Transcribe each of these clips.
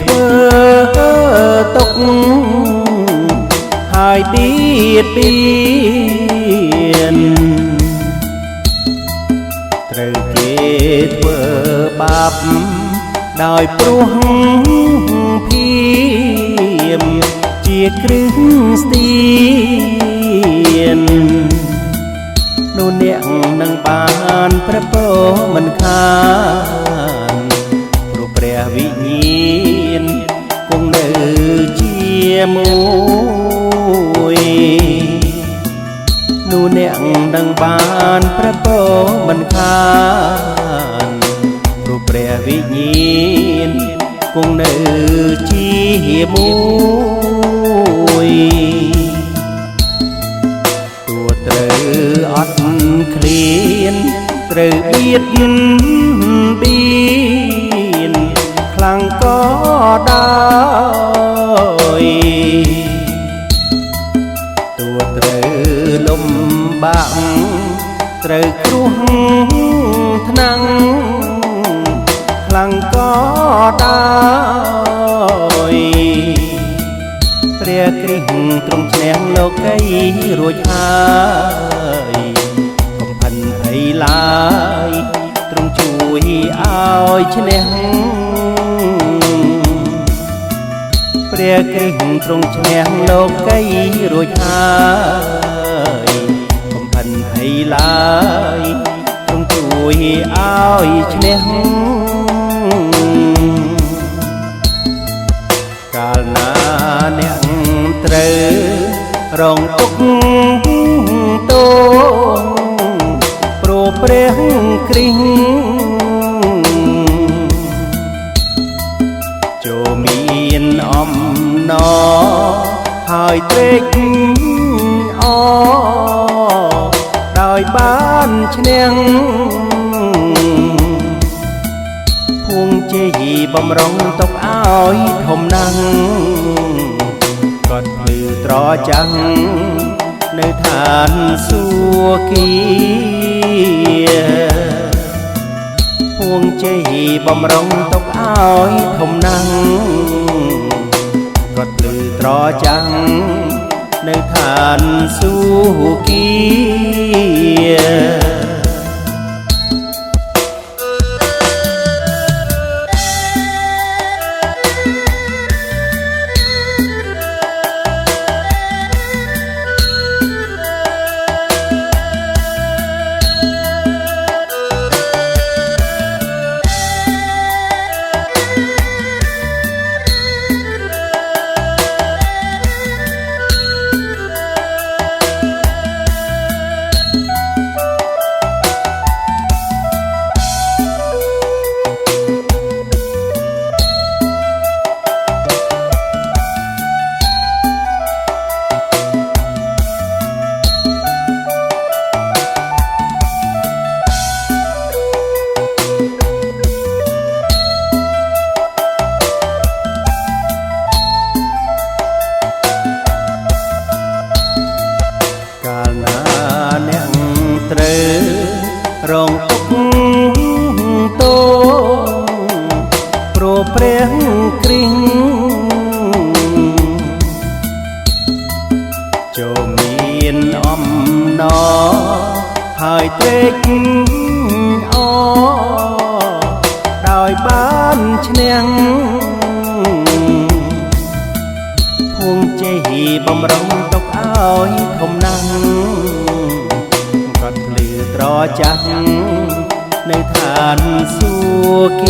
ធ្វើទុកហើយបៀតបៀនត្រូវគេធ្វើបាបដោយព្រោះភៀមជាគ្រឹះស្ទៀននោះអ្នកនឹងបានប្រពោមិនខានព្រោះព្រះវិញ្ញាណគង់នៅជាមួយនោះអ្នកនឹងបានប្រពោមិនខានព្រោះព្រះវិញ្ញាណគង់នៅជាមួយទួត្រូវអត់ឃ្លានត្រូវបៀតបៀនខ្លាំងក៏ដោយទួត្រូវលំបាក់ត្រូវគ្រោះថ្នាំងខ្លាំងក៏ដោយព្រះគ្រីស្ទទ្រង់ឈ្នះលោកីរួចហើយកុំភិនភ័យឡើយទ្រង់ជួយឲ្យឈ្នះព្រះគ្រីស្ទទ្រង់ឈ្នះលោកីរួចហើយកុំភិនភ័យឡើយទ្រង់ជួយឲ្យឈ្នះកាលណាអ្នកត្រូវរងទុក្ខទោសព្រោះព្រះគ្រីស្ទចូលមានអំណរហើយត្រេកអរដោយបានឈ្នះភួងជ័យបំរុងទុកឲ្យធំណាស់ក៏ភ្លឺត្រចាំងនៅឋានសួគ៌ភួងជ័យបំរុងទុកឲ្យធំណាស់ក៏ភ្លឺត្រចាំងនៅឋានសួគ៌ត្រូវរងទុក្ខទោសព្រោះព្រះគ្រីស្ទចូលមានអំណរហើយត្រេកអរដោយបានឈ្នះភួងជ័យបំរុងទុកឲ្យធំណាស់ភ្លឺត្រចាំងនៅឋានសួគ៌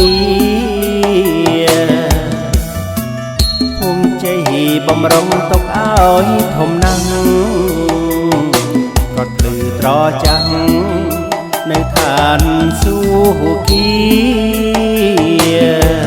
ភួងជ័យបំរុងទុកឲ្យធំណាស់ក៏ភ្លឺត្រចាំងនៅឋានសួគ៌